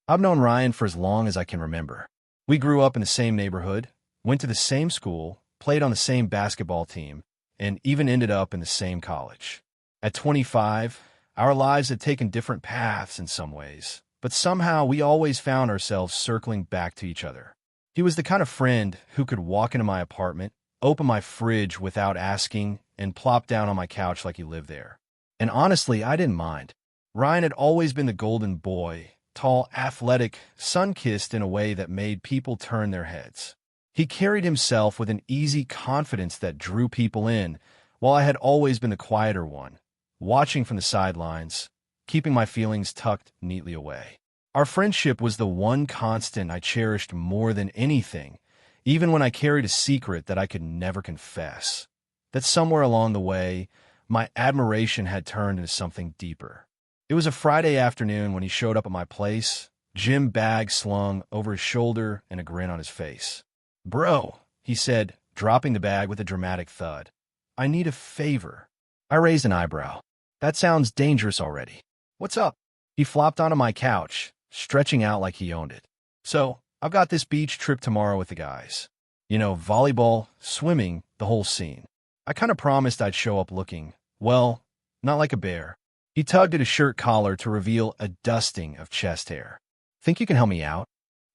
I've known Ryan for as long as I can remember. We grew up in the same neighborhood, went to the same school, played on the same basketball team, and even ended up in the same college. At 25, our lives had taken different paths in some ways, but somehow we always found ourselves circling back to each other. He was the kind of friend who could walk into my apartment, open my fridge without asking, and plop down on my couch like he lived there. And honestly, I didn't mind. Ryan had always been the golden boy, tall, athletic, sun-kissed in a way that made people turn their heads. He carried himself with an easy confidence that drew people in, while I had always been the quieter one, watching from the sidelines, keeping my feelings tucked neatly away. Our friendship was the one constant I cherished more than anything, even when I carried a secret that I could never confess. That somewhere along the way, my admiration had turned into something deeper. It was a Friday afternoon when he showed up at my place, gym bag slung over his shoulder and a grin on his face. "Bro," he said, dropping the bag with a dramatic thud. "I need a favor." I raised an eyebrow. "That sounds dangerous already. What's up?" He flopped onto my couch, stretching out like he owned it. "So, I've got this beach trip tomorrow with the guys. You know, volleyball, swimming, the whole scene. I kind of promised I'd show up looking, well, not like a bear." He tugged at his shirt collar to reveal a dusting of chest hair. "Think you can help me out?"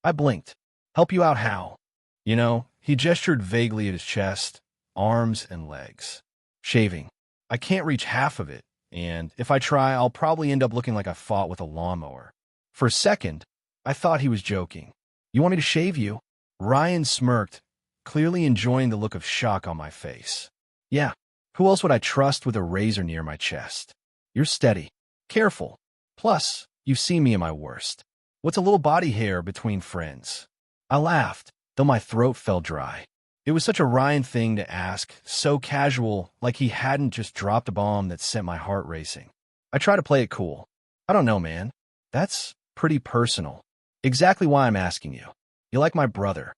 I blinked. "Help you out how?" You know, he gestured vaguely at his chest, arms, and legs. "Shaving. I can't reach half of it, and if I try, I'll probably end up looking like I fought with a lawnmower." For a second, I thought he was joking. "You want me to shave you?" Ryan smirked, clearly enjoying the look of shock on my face. "Yeah, who else would I trust with a razor near my chest? You're steady. Careful. Plus, you've seen me at my worst. What's a little body hair between friends?" I laughed, though my throat felt dry. It was such a Ryan thing to ask, so casual, like he hadn't just dropped a bomb that sent my heart racing. I try to play it cool. "I don't know, man. That's pretty personal." "Exactly why I'm asking you. You like my brother."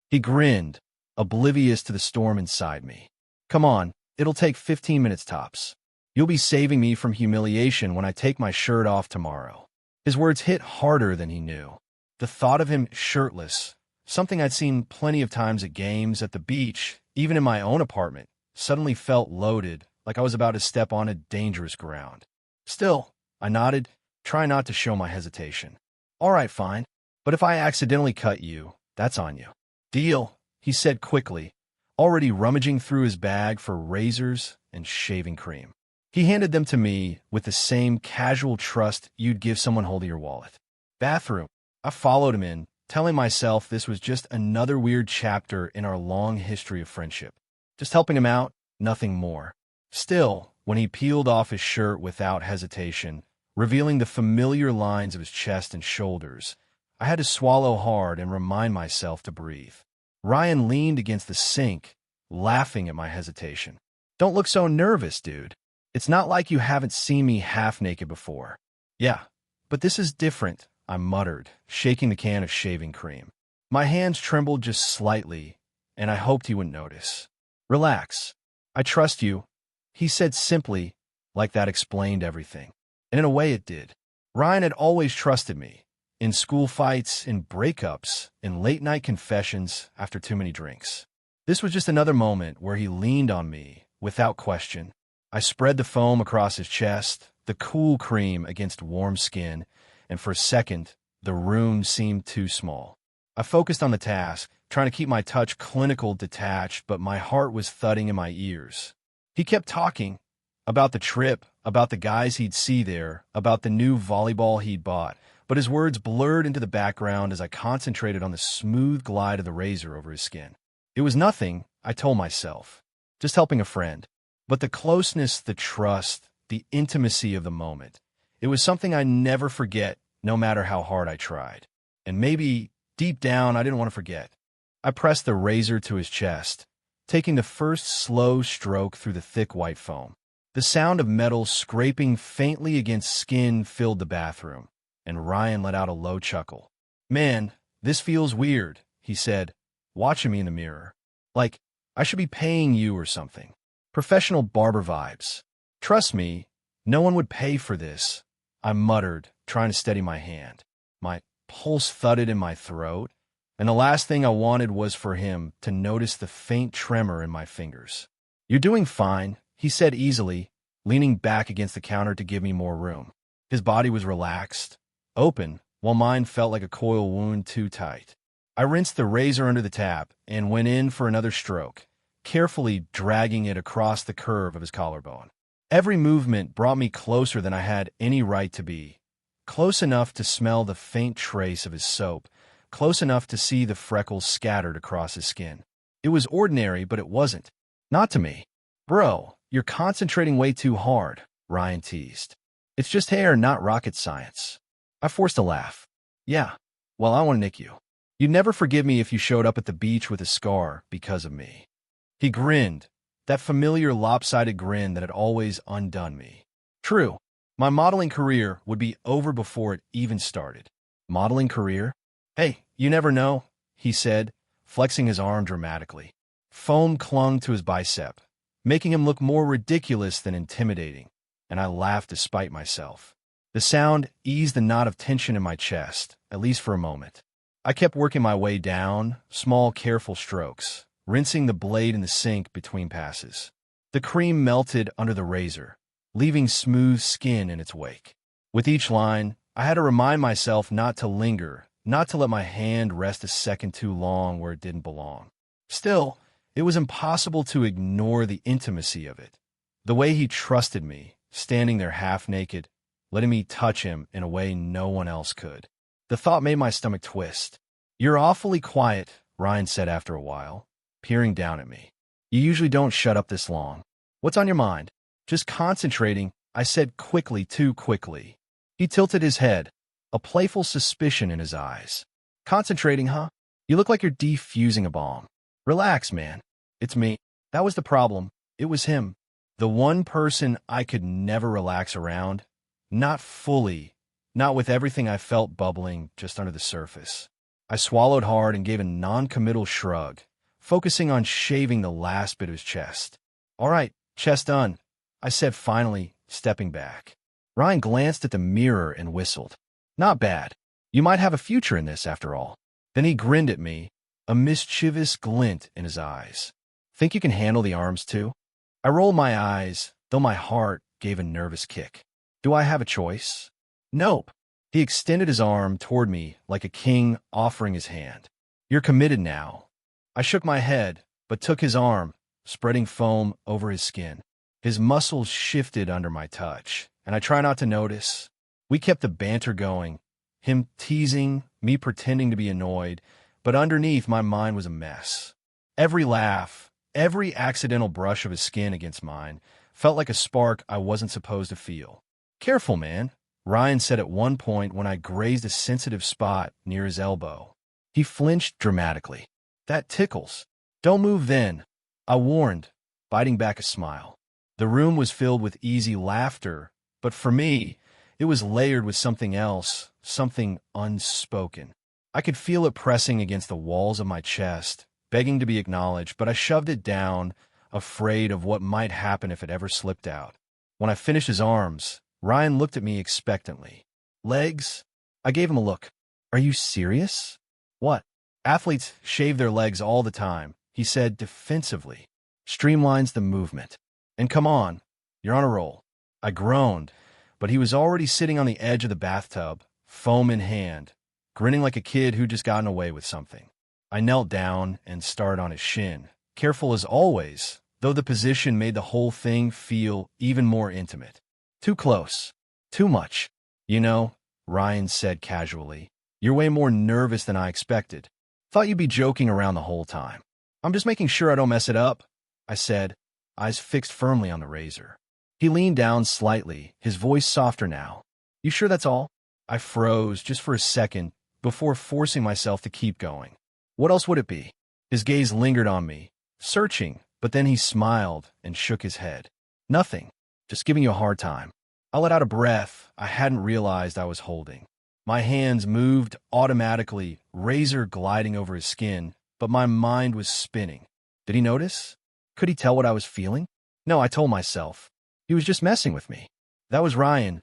He grinned, oblivious to the storm inside me. "Come on, it'll take 15 minutes tops. You'll be saving me from humiliation when I take my shirt off tomorrow." His words hit harder than he knew. The thought of him shirtless, something I'd seen plenty of times at games, at the beach, even in my own apartment, suddenly felt loaded, like I was about to step on a dangerous ground. "Still," I nodded, trying not to show my hesitation. "All right, fine. But if I accidentally cut you, that's on you." "Deal," he said quickly, already rummaging through his bag for razors and shaving cream. He handed them to me with the same casual trust you'd give someone holding your wallet. "Bathroom." I followed him in, telling myself this was just another weird chapter in our long history of friendship. Just helping him out, nothing more. Still, when he peeled off his shirt without hesitation, revealing the familiar lines of his chest and shoulders, I had to swallow hard and remind myself to breathe. Ryan leaned against the sink, laughing at my hesitation. "Don't look so nervous, dude. It's not like you haven't seen me half naked before." "Yeah, but this is different," I muttered, shaking the can of shaving cream. My hands trembled just slightly, and I hoped he wouldn't notice. "Relax. I trust you," he said simply, like that explained everything. And in a way it did. Ryan had always trusted me, in school fights, in breakups, in late-night confessions after too many drinks. This was just another moment where he leaned on me, without question. I spread the foam across his chest, the cool cream against warm skin, and for a second, the room seemed too small. I focused on the task, trying to keep my touch clinical, detached, but my heart was thudding in my ears. He kept talking about the trip, about the guys he'd see there, about the new volleyball he'd bought, but his words blurred into the background as I concentrated on the smooth glide of the razor over his skin. It was nothing, I told myself, just helping a friend. But the closeness, the trust, the intimacy of the moment, it was something I never forget, no matter how hard I tried. And maybe, deep down, I didn't want to forget. I pressed the razor to his chest, taking the first slow stroke through the thick white foam. The sound of metal scraping faintly against skin filled the bathroom, and Ryan let out a low chuckle. "Man, this feels weird," he said, watching me in the mirror. "Like, I should be paying you or something. Professional barber vibes." "Trust me, no one would pay for this," I muttered, trying to steady my hand. pulse thudded in my throat, and the last thing I wanted was for him to notice the faint tremor in my fingers. "You're doing fine," he said easily, leaning back against the counter to give me more room. His body was relaxed, open, while mine felt like a coil wound too tight. I rinsed the razor under the tap and went in for another stroke, carefully dragging it across the curve of his collarbone. Every movement brought me closer than I had any right to be, close enough to smell the faint trace of his soap, close enough to see the freckles scattered across his skin. It was ordinary, but it wasn't. Not to me. "Bro, you're concentrating way too hard," Ryan teased. "It's just hair, not rocket science." I forced a laugh. "Yeah, well, I want to nick you. You'd never forgive me if you showed up at the beach with a scar because of me." He grinned, that familiar lopsided grin that had always undone me. True, my modeling career would be over before it even started. Modeling career? "Hey, you never know," he said, flexing his arm dramatically. Foam clung to his bicep, making him look more ridiculous than intimidating, and I laughed despite myself. The sound eased the knot of tension in my chest, at least for a moment. I kept working my way down, small, careful strokes, rinsing the blade in the sink between passes. The cream melted under the razor, leaving smooth skin in its wake. With each line, I had to remind myself not to linger, not to let my hand rest a second too long where it didn't belong. Still, it was impossible to ignore the intimacy of it. The way he trusted me, standing there half naked, letting me touch him in a way no one else could. The thought made my stomach twist. "You're awfully quiet," Ryan said after a while, peering down at me. "You usually don't shut up this long. What's on your mind?" "Just concentrating," I said quickly, too quickly. He tilted his head, a playful suspicion in his eyes. "Concentrating, huh? You look like you're defusing a bomb." "Relax, man. It's me." That was the problem. It was him. The one person I could never relax around. Not fully. Not with everything I felt bubbling just under the surface. I swallowed hard and gave a non-committal shrug, focusing on shaving the last bit of his chest. "All right, chest done," I said finally, stepping back. Ryan glanced at the mirror and whistled. "Not bad. You might have a future in this after all." Then he grinned at me, a mischievous glint in his eyes. "Think you can handle the arms too?" I rolled my eyes, though my heart gave a nervous kick. Do I have a choice? Nope. He extended his arm toward me like a king offering his hand. "You're committed now." I shook my head, but took his arm, spreading foam over his skin. His muscles shifted under my touch, and I try not to notice. We kept the banter going, him teasing, me pretending to be annoyed, but underneath my mind was a mess. Every laugh, every accidental brush of his skin against mine felt like a spark I wasn't supposed to feel. "Careful, man," Ryan said at one point when I grazed a sensitive spot near his elbow. He flinched dramatically. "That tickles." "Don't move then," I warned, biting back a smile. The room was filled with easy laughter, but for me, it was layered with something else, something unspoken. I could feel it pressing against the walls of my chest, begging to be acknowledged, but I shoved it down, afraid of what might happen if it ever slipped out. When I finished his arms, Ryan looked at me expectantly. "Legs?" I gave him a look. "Are you serious?" "What?" "Athletes shave their legs all the time," he said defensively. "Streamlines the movement. And come on, you're on a roll." I groaned, but he was already sitting on the edge of the bathtub, foam in hand, grinning like a kid who'd just gotten away with something. I knelt down and started on his shin, careful as always, though the position made the whole thing feel even more intimate. Too close. Too much. "You know," Ryan said casually, "you're way more nervous than I expected. Thought you'd be joking around the whole time." "I'm just making sure I don't mess it up," I said, eyes fixed firmly on the razor. He leaned down slightly, his voice softer now. "You sure that's all?" I froze just for a second before forcing myself to keep going. "What else would it be?" His gaze lingered on me, searching, but then he smiled and shook his head. "Nothing. Just giving you a hard time." I let out a breath I hadn't realized I was holding. My hands moved automatically, razor gliding over his skin, but my mind was spinning. Did he notice? Could he tell what I was feeling? No, I told myself. He was just messing with me. That was Ryan,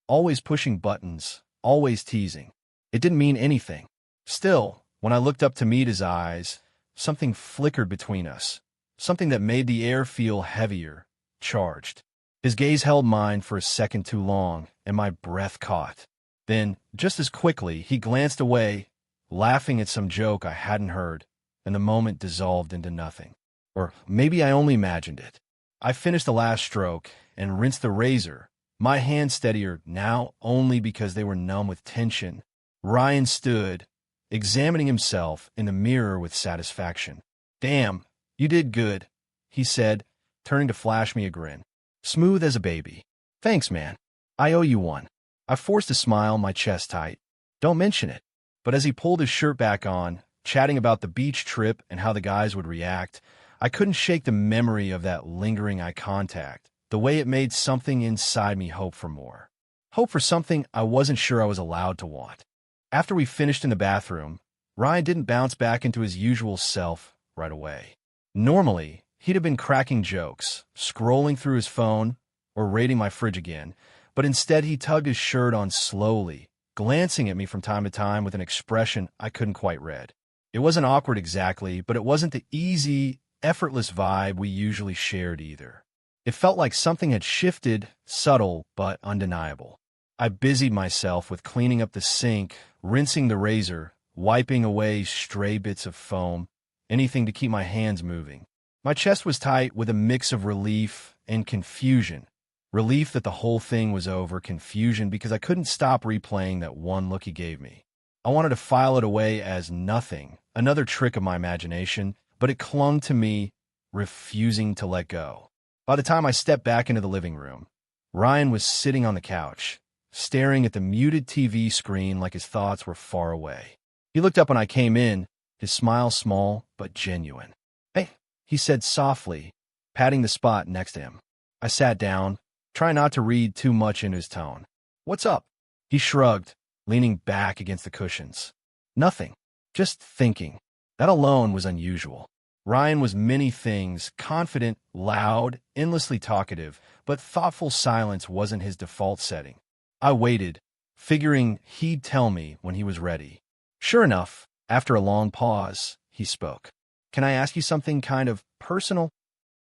always pushing buttons, always teasing. It didn't mean anything. Still, when I looked up to meet his eyes, something flickered between us, something that made the air feel heavier, charged. His gaze held mine for a second too long, and my breath caught. Then, just as quickly, he glanced away, laughing at some joke I hadn't heard, and the moment dissolved into nothing. Or maybe I only imagined it. I finished the last stroke and rinsed the razor, my hands steadier now only because they were numb with tension. Ryan stood, examining himself in the mirror with satisfaction. "Damn, you did good," he said, turning to flash me a grin. "Smooth as a baby." "Thanks, man. I owe you one." I forced a smile, my chest tight. "Don't mention it." But as he pulled his shirt back on, chatting about the beach trip and how the guys would react, I couldn't shake the memory of that lingering eye contact, the way it made something inside me hope for more. Hope for something I wasn't sure I was allowed to want. After we finished in the bathroom, Ryan didn't bounce back into his usual self right away. Normally, he'd have been cracking jokes, scrolling through his phone, or raiding my fridge again, but instead he tugged his shirt on slowly, glancing at me from time to time with an expression I couldn't quite read. It wasn't awkward exactly, but it wasn't the easy, effortless vibe we usually shared either. It felt like something had shifted, subtle but undeniable. I busied myself with cleaning up the sink, rinsing the razor, wiping away stray bits of foam, anything to keep my hands moving. My chest was tight with a mix of relief and confusion. Relief that the whole thing was over, confusion because I couldn't stop replaying that one look he gave me. I wanted to file it away as nothing, another trick of my imagination, but it clung to me, refusing to let go. By the time I stepped back into the living room, Ryan was sitting on the couch, staring at the muted TV screen like his thoughts were far away. He looked up when I came in, his smile small but genuine. "Hey," he said softly, patting the spot next to him. I sat down, trying not to read too much into his tone. "What's up?" He shrugged, leaning back against the cushions. "Nothing. Just thinking." That alone was unusual. Ryan was many things, confident, loud, endlessly talkative, but thoughtful silence wasn't his default setting. I waited, figuring he'd tell me when he was ready. Sure enough, after a long pause, he spoke. "Can I ask you something kind of personal?"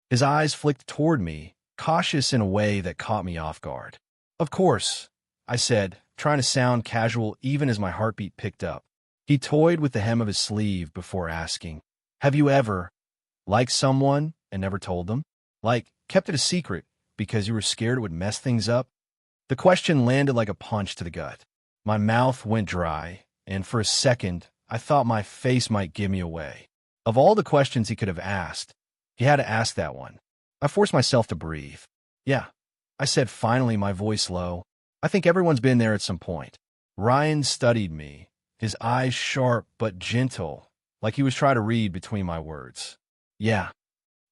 His eyes flicked toward me, cautious in a way that caught me off guard. "Of course," I said, trying to sound casual even as my heartbeat picked up. He toyed with the hem of his sleeve before asking, "Have you ever liked someone and never told them? Like, kept it a secret because you were scared it would mess things up?" The question landed like a punch to the gut. My mouth went dry, and for a second, I thought my face might give me away. Of all the questions he could have asked, he had to ask that one. I forced myself to breathe. "Yeah," I said finally, my voice low. "I think everyone's been there at some point." Ryan studied me, his eyes sharp but gentle, like he was trying to read between my words. Yeah,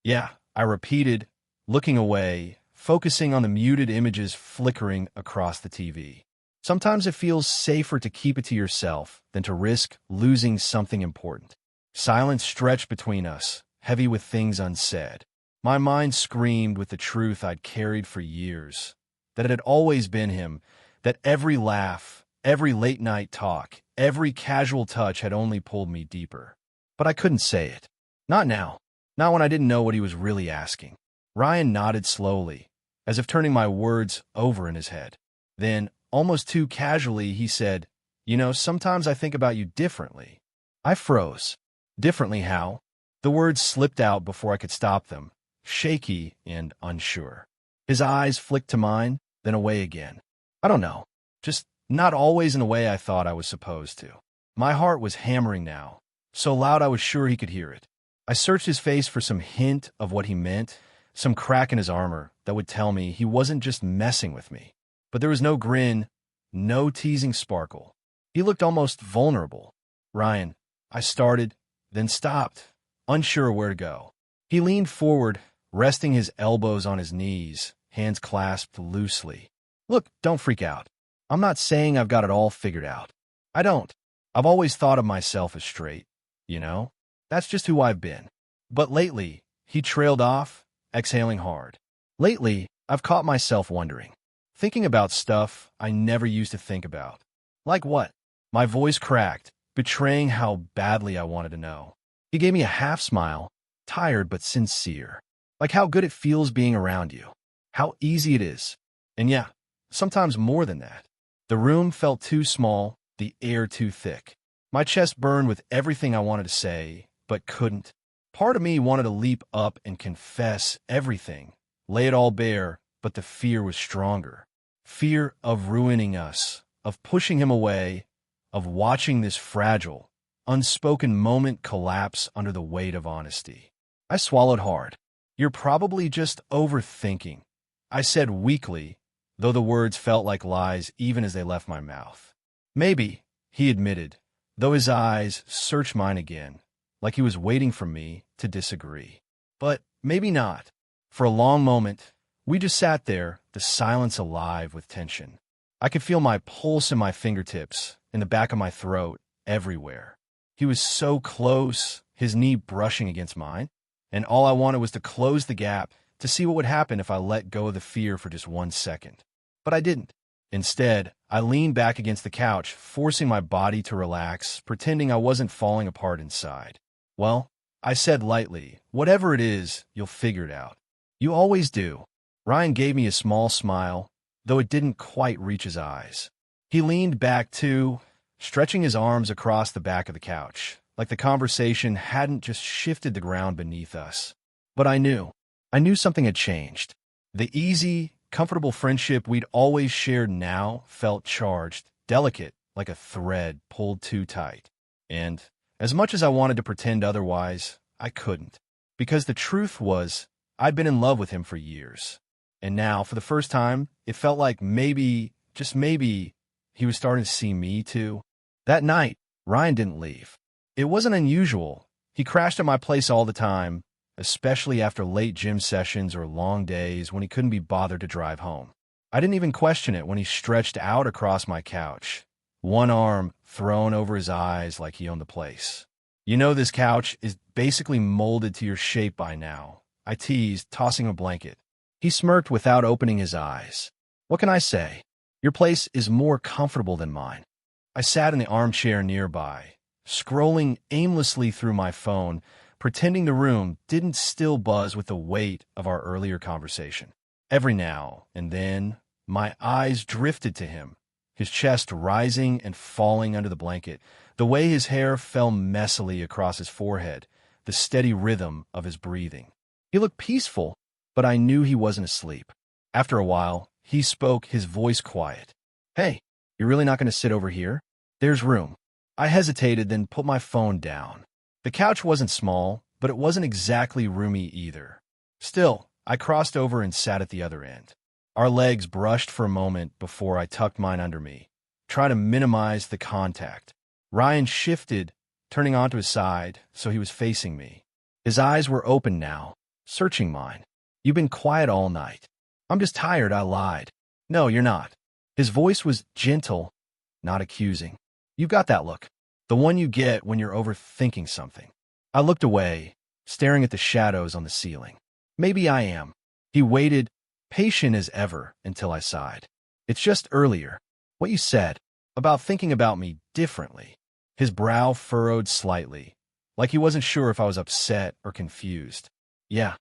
I repeated, looking away, focusing on the muted images flickering across the TV. Sometimes it feels safer to keep it to yourself than to risk losing something important. Silence stretched between us, heavy with things unsaid. My mind screamed with the truth I'd carried for years, that it had always been him, that every laugh, every late-night talk, every casual touch had only pulled me deeper. But I couldn't say it. Not now. Not when I didn't know what he was really asking. Ryan nodded slowly, as if turning my words over in his head. Then, almost too casually, he said, "You know, sometimes I think about you differently." I froze. Differently how? The words slipped out before I could stop them, shaky and unsure. His eyes flicked to mine, then away again. I don't know. Just not always in the way I thought I was supposed to. My heart was hammering now, so loud I was sure he could hear it. I searched his face for some hint of what he meant, some crack in his armor that would tell me he wasn't just messing with me. But there was no grin, no teasing sparkle. He looked almost vulnerable. "Ryan," I started, then stopped, unsure where to go. He leaned forward, resting his elbows on his knees, hands clasped loosely. "Look, don't freak out. I'm not saying I've got it all figured out. I don't. I've always thought of myself as straight, you know? That's just who I've been. But lately," he trailed off, exhaling hard. "Lately, I've caught myself wondering. Thinking about stuff I never used to think about." "Like what?" My voice cracked, betraying how badly I wanted to know. He gave me a half smile, tired but sincere. Like how good it feels being around you. How easy it is. And yeah, sometimes more than that. The room felt too small, the air too thick. My chest burned with everything I wanted to say, but couldn't. Part of me wanted to leap up and confess everything, lay it all bare, but the fear was stronger. Fear of ruining us, of pushing him away, of watching this fragile, unspoken moment collapse under the weight of honesty. I swallowed hard. You're probably just overthinking, I said weakly, though the words felt like lies even as they left my mouth. Maybe, he admitted, though his eyes searched mine again, like he was waiting for me to disagree. But maybe not. For a long moment, we just sat there, the silence alive with tension. I could feel my pulse in my fingertips, in the back of my throat, everywhere. He was so close, his knee brushing against mine, and all I wanted was to close the gap, to see what would happen if I let go of the fear for just 1 second. But I didn't. Instead, I leaned back against the couch, forcing my body to relax, pretending I wasn't falling apart inside. Well, I said lightly, whatever it is, you'll figure it out. You always do. Ryan gave me a small smile, though it didn't quite reach his eyes. He leaned back too, stretching his arms across the back of the couch, like the conversation hadn't just shifted the ground beneath us. But I knew something had changed. The easy, comfortable friendship we'd always shared now felt charged, delicate, like a thread pulled too tight. And as much as I wanted to pretend otherwise, I couldn't. Because the truth was, I'd been in love with him for years. And now, for the first time, it felt like maybe, just maybe, he was starting to see me too. That night, Ryan didn't leave. It wasn't unusual. He crashed at my place all the time, especially after late gym sessions or long days when he couldn't be bothered to drive home. I didn't even question it when he stretched out across my couch, one arm thrown over his eyes like he owned the place. You know this couch is basically molded to your shape by now, I teased, tossing a blanket. He smirked without opening his eyes. What can I say? Your place is more comfortable than mine. I sat in the armchair nearby, scrolling aimlessly through my phone, pretending the room didn't still buzz with the weight of our earlier conversation. Every now and then, my eyes drifted to him, his chest rising and falling under the blanket, the way his hair fell messily across his forehead, the steady rhythm of his breathing. He looked peaceful, but I knew he wasn't asleep. After a while, he spoke, his voice quiet. Hey, you're really not going to sit over here? There's room. I hesitated, then put my phone down. The couch wasn't small, but it wasn't exactly roomy either. Still, I crossed over and sat at the other end. Our legs brushed for a moment before I tucked mine under me, trying to minimize the contact. Ryan shifted, turning onto his side, so he was facing me. His eyes were open now, searching mine. You've been quiet all night. I'm just tired, I lied. No, you're not. His voice was gentle, not accusing. You got that look. The one you get when you're overthinking something. I looked away, staring at the shadows on the ceiling. Maybe I am. He waited, patient as ever, until I sighed. It's just earlier. What you said, about thinking about me differently. His brow furrowed slightly, like he wasn't sure if I was upset or confused. Yeah,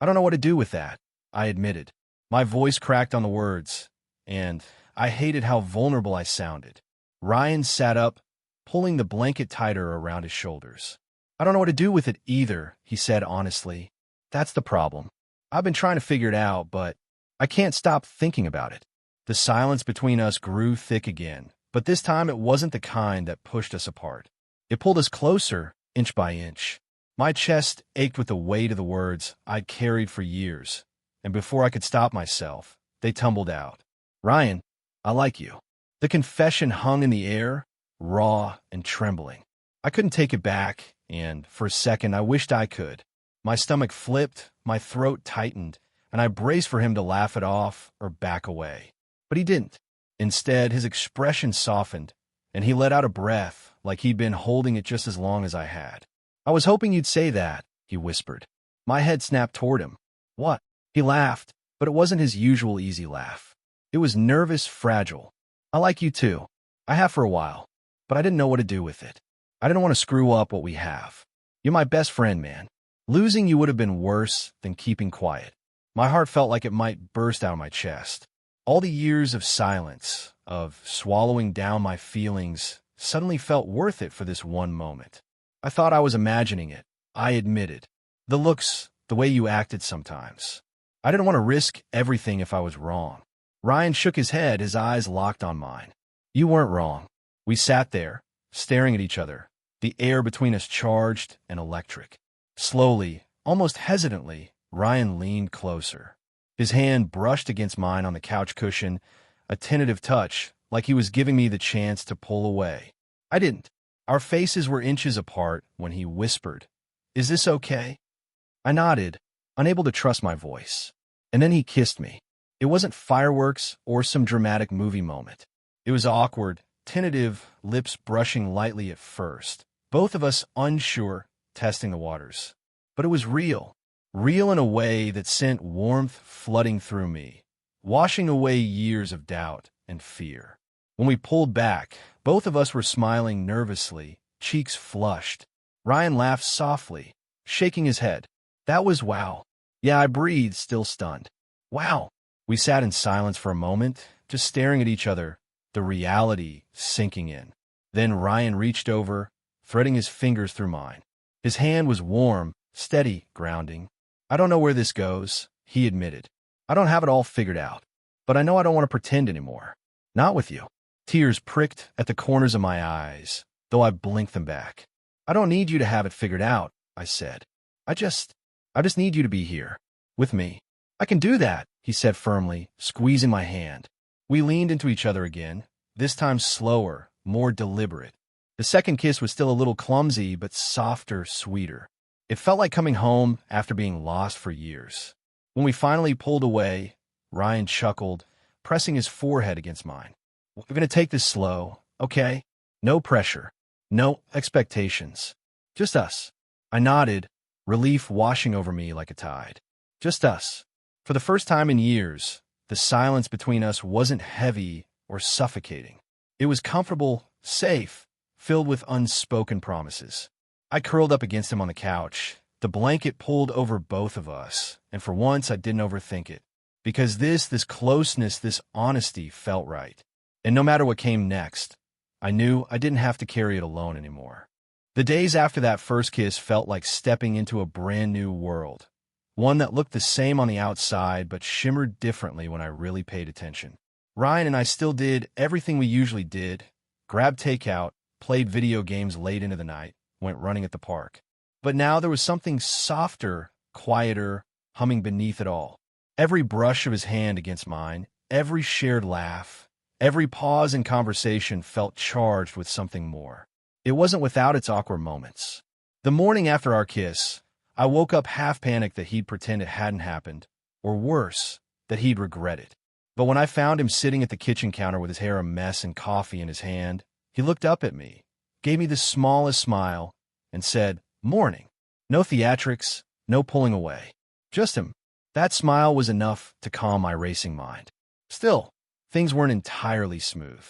I don't know what to do with that, I admitted. My voice cracked on the words, and I hated how vulnerable I sounded. Ryan sat up, pulling the blanket tighter around his shoulders. I don't know what to do with it either, he said honestly. That's the problem. I've been trying to figure it out, but I can't stop thinking about it. The silence between us grew thick again, but this time it wasn't the kind that pushed us apart. It pulled us closer, inch by inch. My chest ached with the weight of the words I'd carried for years, and before I could stop myself, they tumbled out. Ryan, I like you. The confession hung in the air, raw and trembling. I couldn't take it back, and for a second I wished I could. My stomach flipped, my throat tightened, and I braced for him to laugh it off or back away. But he didn't. Instead, his expression softened, and he let out a breath like he'd been holding it just as long as I had. I was hoping you'd say that, he whispered. My head snapped toward him. What? He laughed, but it wasn't his usual easy laugh. It was nervous, fragile. I like you too. I have for a while. but I didn't know what to do with it. I didn't want to screw up what we have. You're my best friend, man. Losing you would have been worse than keeping quiet. My heart felt like it might burst out of my chest. All the years of silence, of swallowing down my feelings, suddenly felt worth it for this one moment. I thought I was imagining it. I admitted. The looks, the way you acted sometimes. I didn't want to risk everything if I was wrong. Ryan shook his head, his eyes locked on mine. You weren't wrong. We sat there, staring at each other, the air between us charged and electric. Slowly, almost hesitantly, Ryan leaned closer. His hand brushed against mine on the couch cushion, a tentative touch, like he was giving me the chance to pull away. I didn't. Our faces were inches apart when he whispered, "Is this okay?" I nodded, unable to trust my voice. And then he kissed me. It wasn't fireworks or some dramatic movie moment. It was awkward, tentative, lips brushing lightly at first, both of us unsure, testing the waters. But it was real in a way that sent warmth flooding through me, washing away years of doubt and fear. When we pulled back, both of us were smiling nervously, cheeks flushed. Ryan laughed softly, shaking his head. That was wow. Yeah, I breathed, still stunned. Wow. We sat in silence for a moment, just staring at each other, the reality sinking in. Then Ryan reached over, threading his fingers through mine. His hand was warm, steady, grounding. I don't know where this goes, he admitted. I don't have it all figured out, but I know I don't want to pretend anymore. Not with you. Tears pricked at the corners of my eyes, though I blinked them back. I don't need you to have it figured out, I said. I just need you to be here, with me. I can do that, he said firmly, squeezing my hand. We leaned into each other again, this time slower, more deliberate. The second kiss was still a little clumsy, but softer, sweeter. It felt like coming home after being lost for years. When we finally pulled away, Ryan chuckled, pressing his forehead against mine. We're going to take this slow, okay? No pressure. No expectations. Just us. I nodded, relief washing over me like a tide. Just us. For the first time in years, the silence between us wasn't heavy or suffocating. It was comfortable, safe, filled with unspoken promises. I curled up against him on the couch, the blanket pulled over both of us, and for once I didn't overthink it. Because this closeness, this honesty felt right. And no matter what came next, I knew I didn't have to carry it alone anymore. The days after that first kiss felt like stepping into a brand new world. One that looked the same on the outside but shimmered differently when I really paid attention. Ryan and I still did everything we usually did, grabbed takeout, played video games late into the night, went running at the park. But now there was something softer, quieter, humming beneath it all. Every brush of his hand against mine, every shared laugh, every pause in conversation felt charged with something more. It wasn't without its awkward moments. The morning after our kiss, I woke up half panicked that he'd pretend it hadn't happened, or worse, that he'd regret it. But when I found him sitting at the kitchen counter with his hair a mess and coffee in his hand, he looked up at me, gave me the smallest smile, and said, "Morning." No theatrics, no pulling away. Just him. That smile was enough to calm my racing mind. Still, things weren't entirely smooth.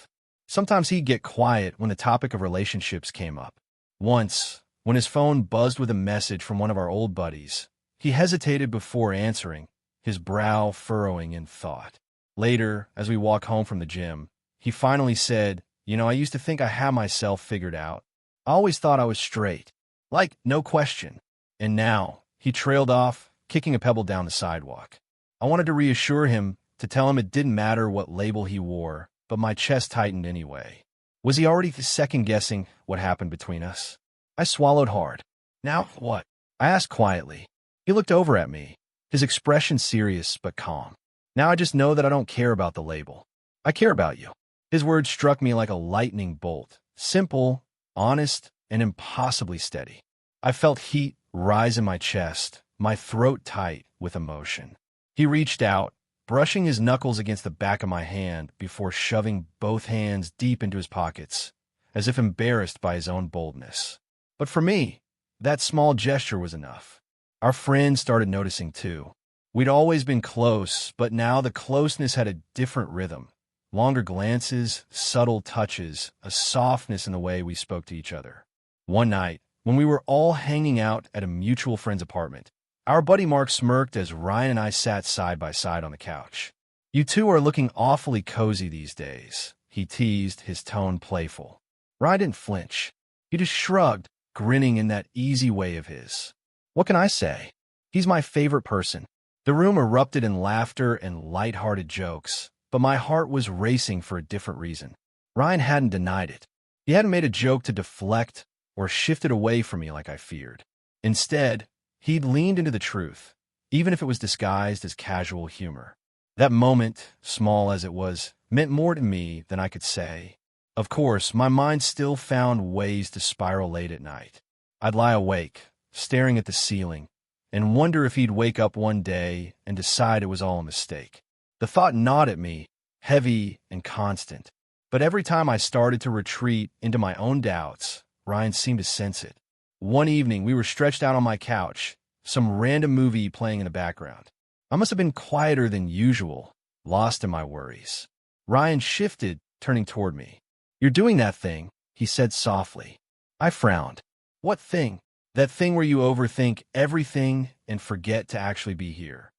Sometimes he'd get quiet when the topic of relationships came up. Once, when his phone buzzed with a message from one of our old buddies, he hesitated before answering, his brow furrowing in thought. Later, as we walked home from the gym, he finally said, I used to think I had myself figured out. I always thought I was straight. Like, no question. And now, he trailed off, kicking a pebble down the sidewalk. I wanted to reassure him, to tell him it didn't matter what label he wore, but my chest tightened anyway. Was he already second-guessing what happened between us? I swallowed hard. Now what? I asked quietly. He looked over at me, his expression serious but calm. Now I just know that I don't care about the label. I care about you. His words struck me like a lightning bolt, simple, honest, and impossibly steady. I felt heat rise in my chest, my throat tight with emotion. He reached out, brushing his knuckles against the back of my hand before shoving both hands deep into his pockets, as if embarrassed by his own boldness. But for me, that small gesture was enough. Our friends started noticing too. We'd always been close, but now the closeness had a different rhythm, Longer glances, subtle touches, a softness in the way we spoke to each other. One night, when we were all hanging out at a mutual friend's apartment, our buddy Mark smirked as Ryan and I sat side by side on the couch. "You two are looking awfully cozy these days," he teased, his tone playful. Ryan didn't flinch. He just shrugged, grinning in that easy way of his. What can I say? He's my favorite person. The room erupted in laughter and light-hearted jokes, but my heart was racing for a different reason. Ryan hadn't denied it. He hadn't made a joke to deflect or shifted away from me like I feared. Instead, he'd leaned into the truth, even if it was disguised as casual humor. That moment, small as it was, meant more to me than I could say. Of course, my mind still found ways to spiral late at night. I'd lie awake, staring at the ceiling, and wonder if he'd wake up one day and decide it was all a mistake. The thought gnawed at me, heavy and constant. But every time I started to retreat into my own doubts, Ryan seemed to sense it. One evening, we were stretched out on my couch, some random movie playing in the background. I must have been quieter than usual, lost in my worries. Ryan shifted, turning toward me. "You're doing that thing," he said softly. I frowned. "What thing?" "That thing where you overthink everything and forget to actually be here."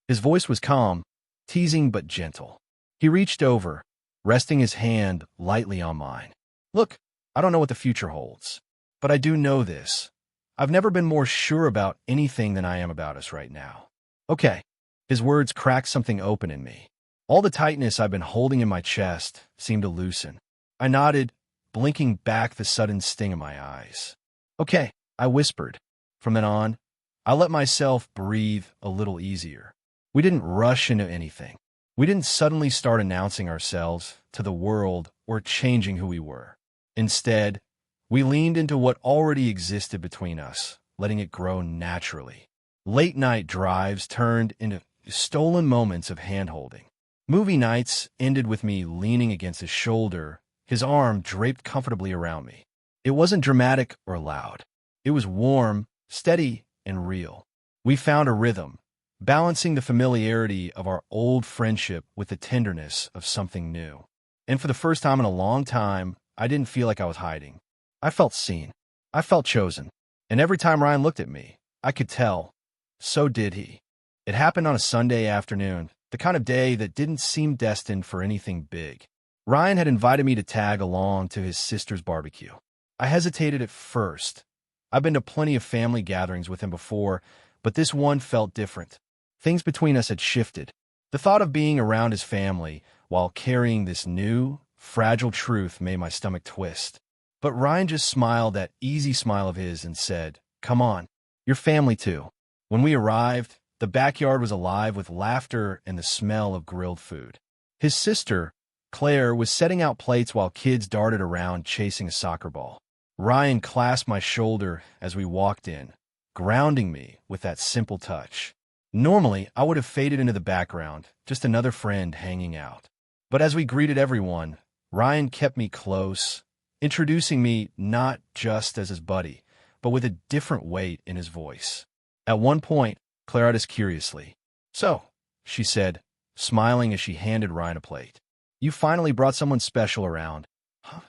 His voice was calm, teasing but gentle. He reached over, resting his hand lightly on mine. "Look, I don't know what the future holds, but I do know this. I've never been more sure about anything than I am about us right now." "Okay." His words cracked something open in me. All the tightness I've been holding in my chest seemed to loosen. I nodded, blinking back the sudden sting in my eyes. "Okay," I whispered. From then on, I let myself breathe a little easier. We didn't rush into anything. We didn't suddenly start announcing ourselves to the world or changing who we were. Instead, we leaned into what already existed between us, letting it grow naturally. Late-night drives turned into stolen moments of hand-holding. Movie nights ended with me leaning against his shoulder, his arm draped comfortably around me. It wasn't dramatic or loud. It was warm, steady, and real. We found a rhythm, balancing the familiarity of our old friendship with the tenderness of something new. And for the first time in a long time, I didn't feel like I was hiding. I felt seen. I felt chosen. And every time Ryan looked at me, I could tell. So did he. It happened on a Sunday afternoon, the kind of day that didn't seem destined for anything big. Ryan had invited me to tag along to his sister's barbecue. I hesitated at first. I've been to plenty of family gatherings with him before, but this one felt different. Things between us had shifted. The thought of being around his family while carrying this new, fragile truth made my stomach twist. But Ryan just smiled that easy smile of his and said, "Come on, you're family too." When we arrived, the backyard was alive with laughter and the smell of grilled food. His sister, Claire, was setting out plates while kids darted around chasing a soccer ball. Ryan clasped my shoulder as we walked in, grounding me with that simple touch. Normally, I would have faded into the background, just another friend hanging out. But as we greeted everyone, Ryan kept me close, introducing me not just as his buddy, but with a different weight in his voice. At one point, Claire asked curiously, "So," she said, smiling as she handed Ryan a plate, "you finally brought someone special around." Huh?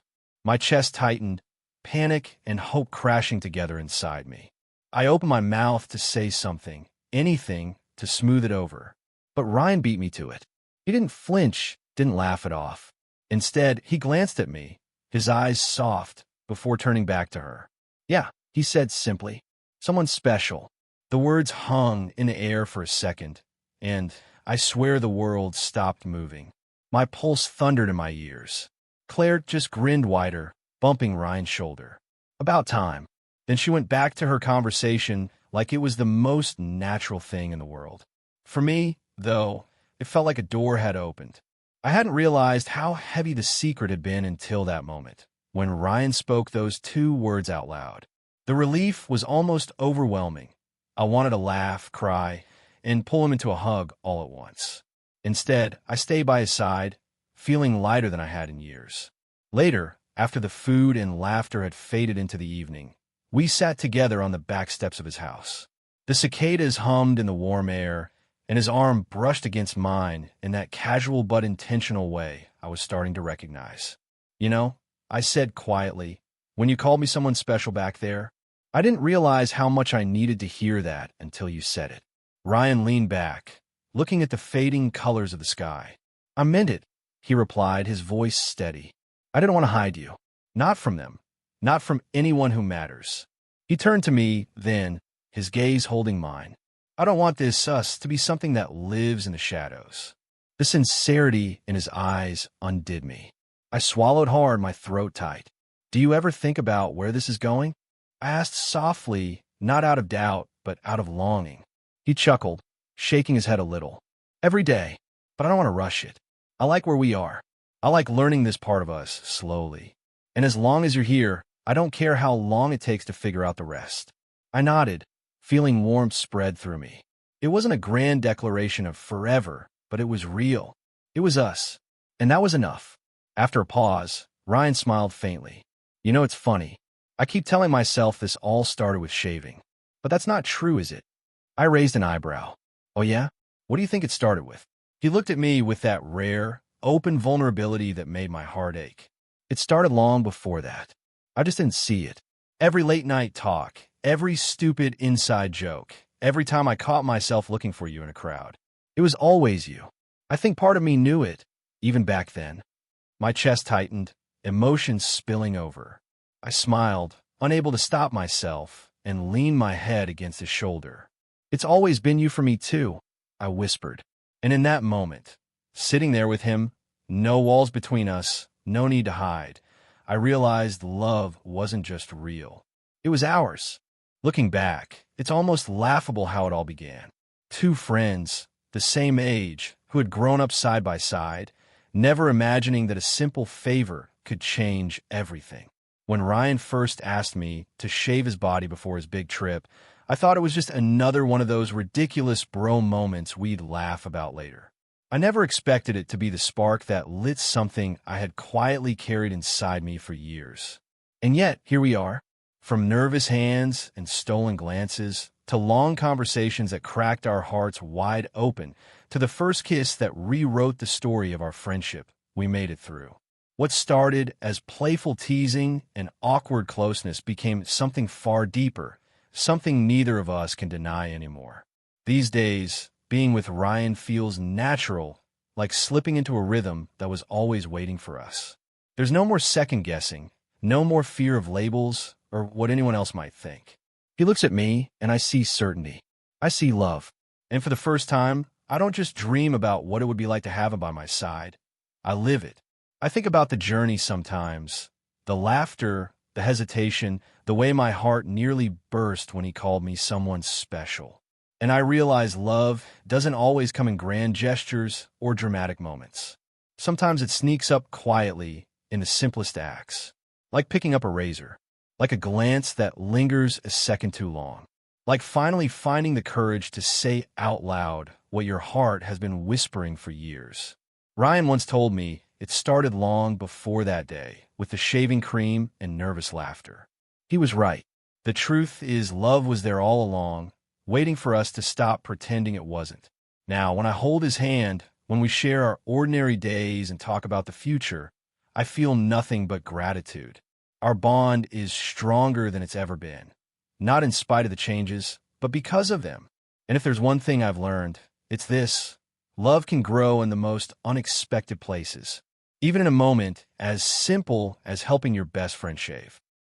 My chest tightened, panic and hope crashing together inside me. I opened my mouth to say something, anything to smooth it over. But Ryan beat me to it. He didn't flinch, didn't laugh it off. Instead, he glanced at me, his eyes soft, before turning back to her. "Yeah," he said simply, "someone special." The words hung in the air for a second, and I swear the world stopped moving. My pulse thundered in my ears. Claire just grinned wider, bumping Ryan's shoulder. "About time." Then she went back to her conversation like it was the most natural thing in the world. For me, though, it felt like a door had opened. I hadn't realized how heavy the secret had been until that moment, when Ryan spoke those two words out loud. The relief was almost overwhelming. I wanted to laugh, cry, and pull him into a hug all at once. Instead, I stayed by his side, feeling lighter than I had in years. Later, after the food and laughter had faded into the evening, we sat together on the back steps of his house. The cicadas hummed in the warm air, and his arm brushed against mine in that casual but intentional way I was starting to recognize. You know, I said quietly, when you called me someone special back there, I didn't realize how much I needed to hear that until you said it. Ryan leaned back, looking at the fading colors of the sky. I meant it, he replied, his voice steady. I didn't want to hide you. Not from them. Not from anyone who matters. He turned to me, then, his gaze holding mine. I don't want this us to be something that lives in the shadows. The sincerity in his eyes undid me. I swallowed hard, my throat tight. Do you ever think about where this is going? I asked softly, not out of doubt, but out of longing. He chuckled, shaking his head a little. Every day, but I don't want to rush it. I like where we are. I like learning this part of us slowly. And as long as you're here, I don't care how long it takes to figure out the rest. I nodded, feeling warmth spread through me. It wasn't a grand declaration of forever, but it was real. It was us. And that was enough. After a pause, Ryan smiled faintly. You know, it's funny. I keep telling myself this all started with shaving. But that's not true, is it? I raised an eyebrow. Oh yeah? What do you think it started with? He looked at me with that rare, open vulnerability that made my heart ache. It started long before that. I just didn't see it. Every late-night talk, every stupid inside joke, every time I caught myself looking for you in a crowd. It was always you. I think part of me knew it, even back then. My chest tightened, emotions spilling over. I smiled, unable to stop myself, and leaned my head against his shoulder. It's always been you for me too, I whispered. And in that moment, sitting there with him, no walls between us, no need to hide, I realized love wasn't just real. It was ours. Looking back, it's almost laughable how it all began. Two friends, the same age, who had grown up side by side, never imagining that a simple favor could change everything. When Ryan first asked me to shave his body before his big trip, I thought it was just another one of those ridiculous bro moments we'd laugh about later. I never expected it to be the spark that lit something I had quietly carried inside me for years. And yet, here we are. From nervous hands and stolen glances, to long conversations that cracked our hearts wide open, to the first kiss that rewrote the story of our friendship, we made it through. What started as playful teasing and awkward closeness became something far deeper, something neither of us can deny anymore. These days, being with Ryan feels natural, like slipping into a rhythm that was always waiting for us. There's no more second-guessing, no more fear of labels or what anyone else might think. He looks at me, and I see certainty. I see love. And for the first time, I don't just dream about what it would be like to have him by my side. I live it. I think about the journey sometimes, the laughter, the hesitation, the way my heart nearly burst when he called me someone special. And I realize love doesn't always come in grand gestures or dramatic moments. Sometimes it sneaks up quietly in the simplest acts, like picking up a razor, like a glance that lingers a second too long, like finally finding the courage to say out loud what your heart has been whispering for years. Ryan once told me it started long before that day, with the shaving cream and nervous laughter. He was right. The truth is, love was there all along, waiting for us to stop pretending it wasn't. Now, when I hold his hand, when we share our ordinary days and talk about the future, I feel nothing but gratitude. Our bond is stronger than it's ever been, not in spite of the changes, but because of them. And if there's one thing I've learned, it's this: love can grow in the most unexpected places, even in a moment as simple as helping your best friend shave.